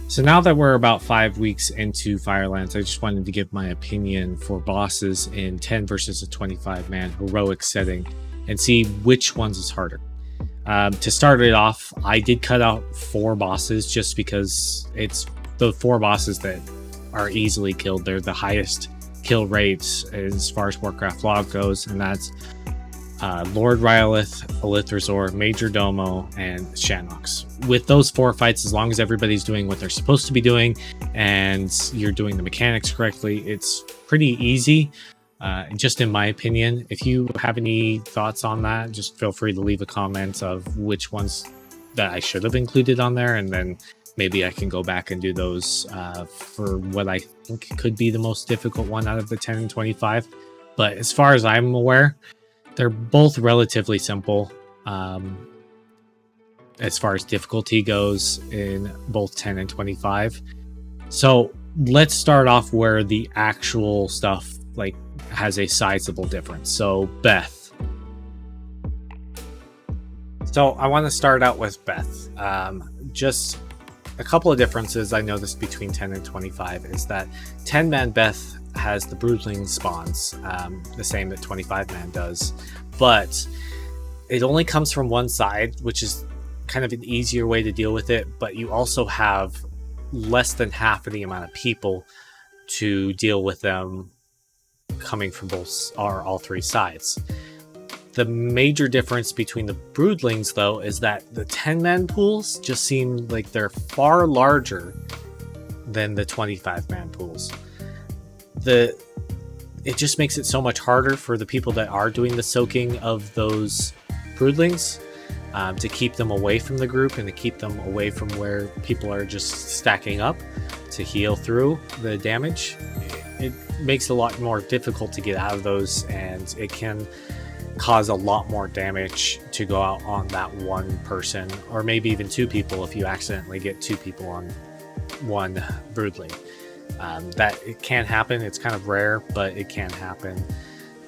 So now that we're about 5 weeks into Firelands, I just wanted to give my opinion for bosses in 10 versus a 25-man heroic setting and see which ones is harder. To start it off, I did cut out 4 bosses just because it's the 4 bosses that are easily killed. They're the highest kill rates as far as Warcraft log goes, and that's Lord Rylith, Elithrazor, Major Domo, and Shanox. With those 4 fights, as long as everybody's doing what they're supposed to be doing and you're doing the mechanics correctly, it's pretty easy, just in my opinion. If you have any thoughts on that, just feel free to leave a comment of which ones that I should have included on there, and then maybe I can go back and do those for what I think could be the most difficult one out of the 10 and 25. But as far as I'm aware, they're both relatively simple as far as difficulty goes in both 10 and 25. So let's start off where the actual stuff like has a sizable difference. So Beth. So I want to start out with Beth. Just a couple of differences I noticed between 10 and 25 is that 10-man Beth has the broodling spawns, the same that 25-man does, but it only comes from one side, which is kind of an easier way to deal with it, but you also have less than half of the amount of people to deal with them coming from all 3 sides. The major difference between the broodlings, though, is that the 10-man pools just seem like they're far larger than the 25-man pools. It just makes it so much harder for the people that are doing the soaking of those broodlings to keep them away from the group and to keep them away from where people are just stacking up to heal through the damage. It makes it a lot more difficult to get out of those, and it can cause a lot more damage to go out on that one person, or maybe even 2 people if you accidentally get 2 people on one broodling. That it can happen. It's kind of rare, but it can happen.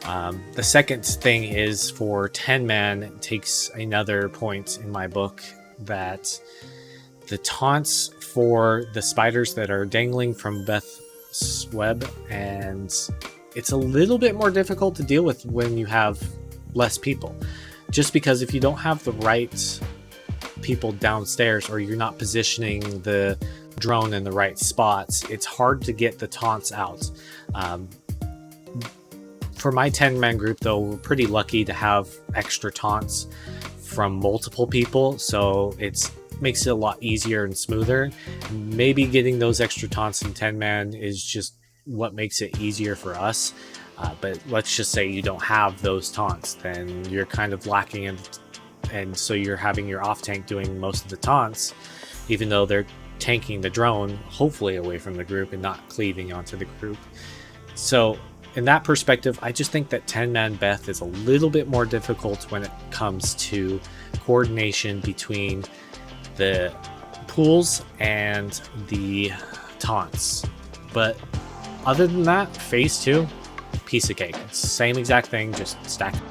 The second thing is for 10-man, it takes another point in my book that the taunts for the spiders that are dangling from Beth's web, and it's a little bit more difficult to deal with when you have less people, just because if you don't have the right people downstairs, or you're not positioning the drone in the right spots, it's hard to get the taunts out. For my 10-man group, though, we're pretty lucky to have extra taunts from multiple people, so it makes it a lot easier and smoother. Maybe getting those extra taunts in 10-man is just what makes it easier for us. But let's just say you don't have those taunts, then you're kind of lacking and so you're having your off tank doing most of the taunts, even though they're tanking the drone hopefully away from the group and not cleaving onto the group. So in that perspective, I just think that 10-man Beth is a little bit more difficult when it comes to coordination between the pools and the taunts. But other than that, phase 2, piece of cake. It's the same exact thing, just stacked.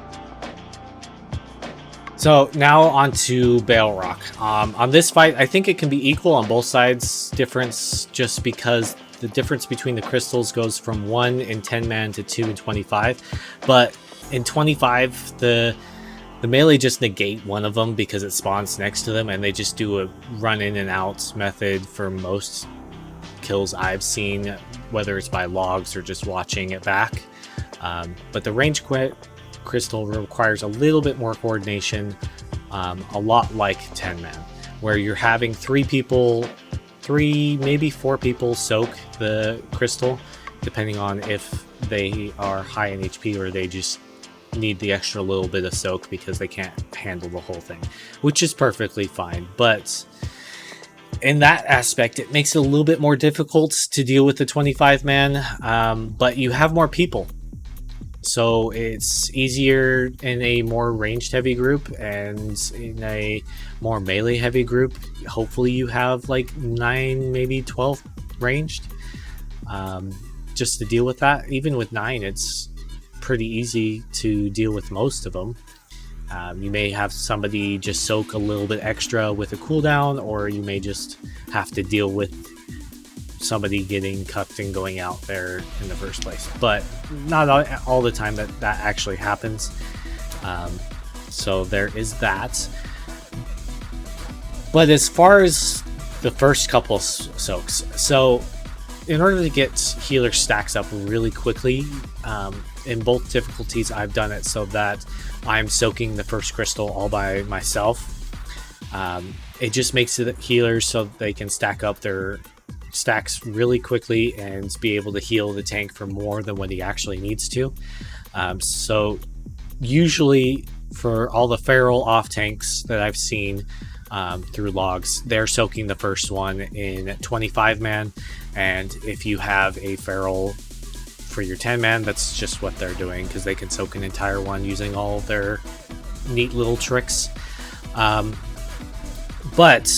So now on to Baleroc. On this fight, I think it can be equal on both sides. Difference just because the difference between the crystals goes from 1 in 10-man to 2 in 25. But in 25, the melee just negate one of them because it spawns next to them, and they just do a run in and out method for most kills I've seen, whether it's by logs or just watching it back. But the range crystal requires a little bit more coordination, a lot like 10-man, where you're having 3 people, 3 maybe 4 people soak the crystal, depending on if they are high in HP or they just need the extra little bit of soak because they can't handle the whole thing, which is perfectly fine. But in that aspect, it makes it a little bit more difficult to deal with the 25-man, but you have more people. So it's easier in a more ranged heavy group, and in a more melee heavy group, hopefully you have like 9, maybe 12 ranged, just to deal with that. Even with 9, it's pretty easy to deal with most of them. You may have somebody just soak a little bit extra with a cooldown, or you may just have to deal with somebody getting cuffed and going out there in the first place. But not all the time that actually happens. So there is that. But as far as the first couple soaks, so in order to get healer stacks up really quickly, in both difficulties I've done it so that I'm soaking the first crystal all by myself. It just makes it healers so they can stack up their stacks really quickly and be able to heal the tank for more than what he actually needs to. So usually for all the feral off tanks that I've seen through logs, they're soaking the first one in 25 man, and if you have a feral for your 10 man, that's just what they're doing, because they can soak an entire one using all of their neat little tricks. But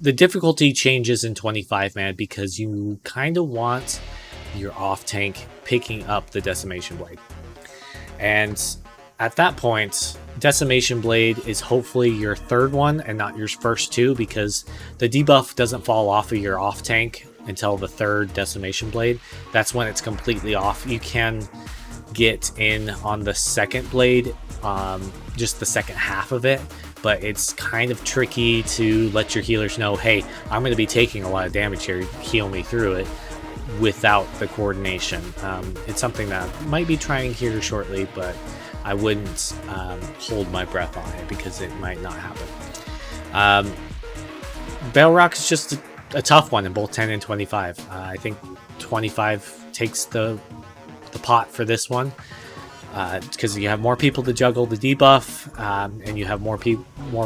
the difficulty changes in 25 man because you kind of want your off tank picking up the Decimation Blade. And at that point, Decimation Blade is hopefully your third one and not your first two, because the debuff doesn't fall off of your off tank until the third Decimation Blade. That's when it's completely off. You can get in on the second blade, just the second half of it, but it's kind of tricky to let your healers know, hey, I'm going to be taking a lot of damage here, heal me through it, without the coordination. It's something that I might be trying here shortly, but I wouldn't hold my breath on it because it might not happen. Baleroc is just a tough one in both 10 and 25. I think 25 takes the pot for this one, because you have more people to juggle the debuff, and you have more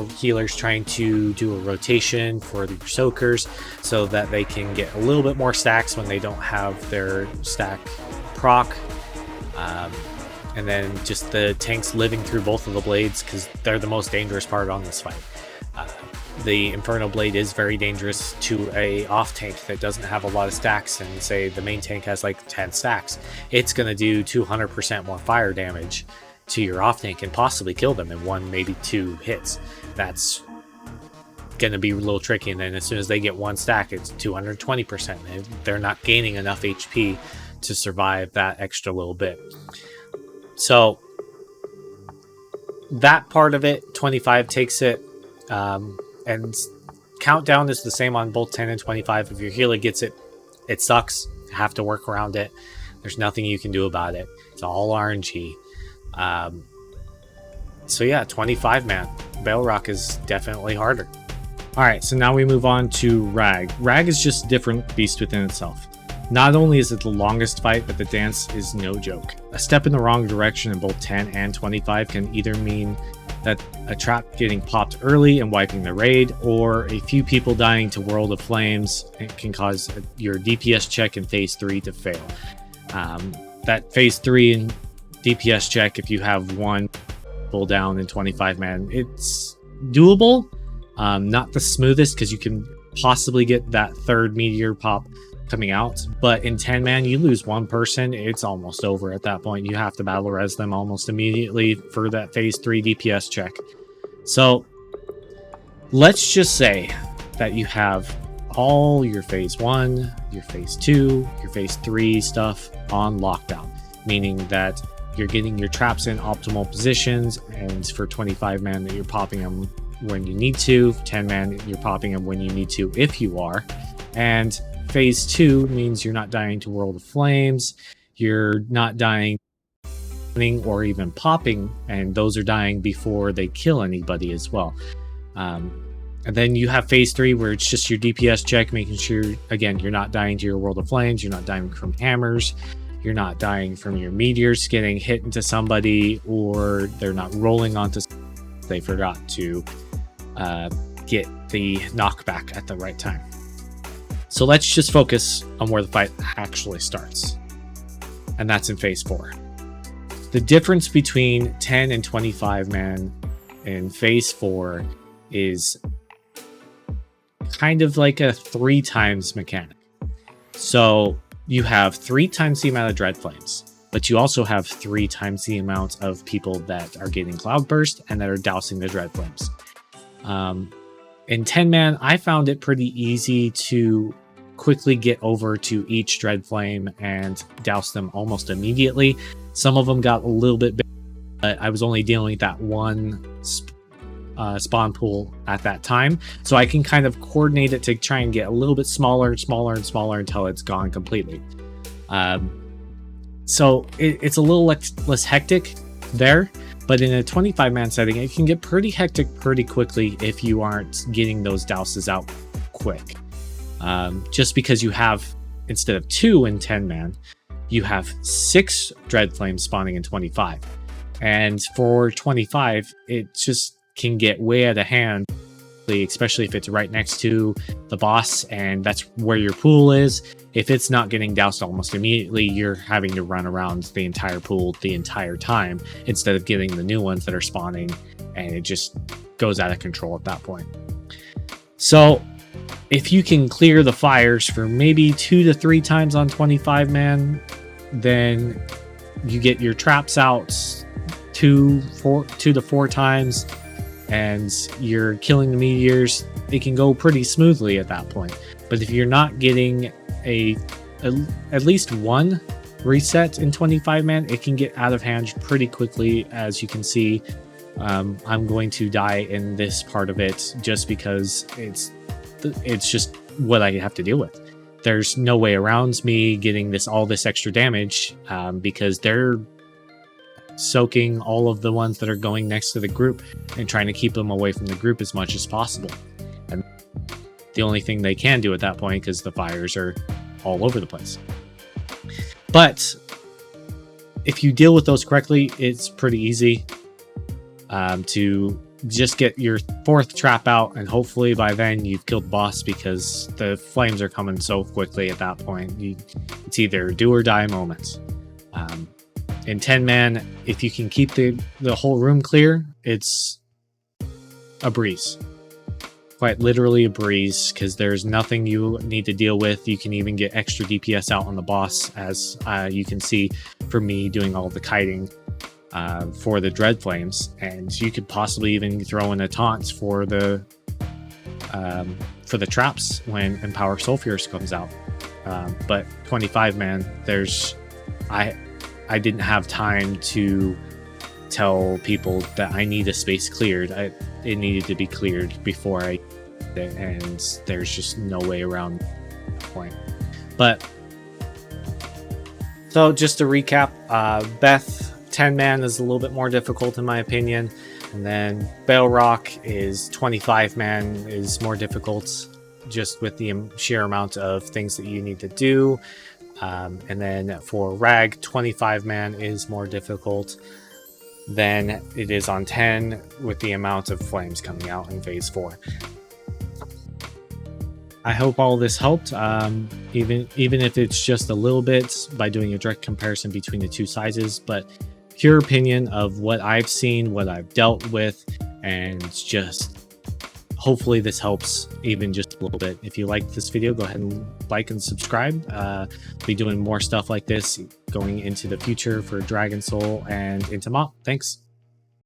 healers trying to do a rotation for the soakers so that they can get a little bit more stacks when they don't have their stack proc. And then just the tanks living through both of the blades, because they're the most dangerous part on this fight. The Inferno Blade is very dangerous to a off tank that doesn't have a lot of stacks, and say the main tank has like 10 stacks. It's going to do 200% more fire damage to your off tank and possibly kill them in one, maybe two hits. That's going to be a little tricky, and then as soon as they get one stack, it's 220%. They're not gaining enough HP to survive that extra little bit. So that part of it, 25 takes it. And countdown is the same on both 10 and 25. If your healer gets it, it sucks. You have to work around it. There's nothing you can do about it. It's all RNG. So yeah, 25 man. Baleroc is definitely harder. Alright, so now we move on to Rag. Rag is just a different beast within itself. Not only is it the longest fight, but the dance is no joke. A step in the wrong direction in both 10 and 25 can either mean that a trap getting popped early and wiping the raid, or a few people dying to World of Flames. It can cause your DPS check in phase 3 to fail. That phase 3 and DPS check, if you have one pull down in 25 man, it's doable. Not the smoothest, because you can possibly get that third meteor pop coming out, but in 10 man you lose one person, it's almost over at that point. You have to battle res them almost immediately for that phase 3 DPS check. So let's just say that you have all your phase 1, your phase 2, your phase 3 stuff on lockdown, meaning that you're getting your traps in optimal positions, and for 25 man that you're popping them when you need to, 10 man you're popping them when you need to if you are, and phase 2 means you're not dying to World of Flames, you're not dying or even popping, and those are dying before they kill anybody as well. And then you have phase 3 where it's just your DPS check, making sure, again, you're not dying to your World of Flames, you're not dying from hammers, you're not dying from your meteors getting hit into somebody, or they're not rolling onto they forgot to get the knockback at the right time. So let's just focus on where the fight actually starts, and that's in phase 4. The difference between 10 and 25 man in phase 4 is kind of like a 3 times mechanic. So you have 3 times the amount of Dread Flames, but you also have 3 times the amount of people that are getting Cloudburst and that are dousing the Dread Flames. In 10 man, I found it pretty easy to quickly get over to each dread flame and douse them almost immediately. Some of them got a little bit big, but I was only dealing with that one spawn pool at that time, so I can kind of coordinate it to try and get a little bit smaller and smaller and smaller until it's gone completely. So it's a little less hectic there, but in a 25-man setting, it can get pretty hectic pretty quickly if you aren't getting those douses out quick. Just because you have, instead of 2 in 10-man, you have 6 dread flames spawning in 25. And for 25, it just can get way out of hand, especially if it's right next to the boss and that's where your pool is. If it's not getting doused almost immediately, you're having to run around the entire pool the entire time instead of getting the new ones that are spawning, and it just goes out of control at that point. So if you can clear the fires for maybe 2 to 3 times on 25-man, then you get your traps out 2 to 4 times, and you're killing the meteors. It can go pretty smoothly at that point. But if you're not getting at least one reset in 25-man, it can get out of hand pretty quickly. As you can see, I'm going to die in this part of it just because it's just what I have to deal with. There's no way around me getting all this extra damage because they're soaking all of the ones that are going next to the group and trying to keep them away from the group as much as possible. And the only thing they can do at that point, because the fires are all over the place. But if you deal with those correctly, it's pretty easy to just get your 4th trap out, and hopefully by then you've killed the boss, because the flames are coming so quickly at that point. It's either do or die moment. In 10-man, if you can keep the whole room clear, it's a breeze. Quite literally a breeze, because there's nothing you need to deal with. You can even get extra DPS out on the boss, as you can see from me doing all the kiting for the dread flames, and you could possibly even throw in a taunt for the traps when Empower Sulfurous comes out. But 25-man, I didn't have time to tell people that I need a space cleared. It needed to be cleared before I did it, and there's just no way around that point. But so just to recap, Beth 10-man is a little bit more difficult in my opinion, and then Baleroc is 25-man is more difficult just with the sheer amount of things that you need to do. And then for Rag, 25-man is more difficult than it is on 10 with the amount of flames coming out in phase 4. I hope all this helped, even if it's just a little bit, by doing a direct comparison between the two sizes, but pure opinion of what I've seen, what I've dealt with, and just hopefully this helps even just a little bit. If you liked this video, go ahead and like and subscribe. I'll be doing more stuff like this going into the future for Dragon Soul and into Mop. Thanks.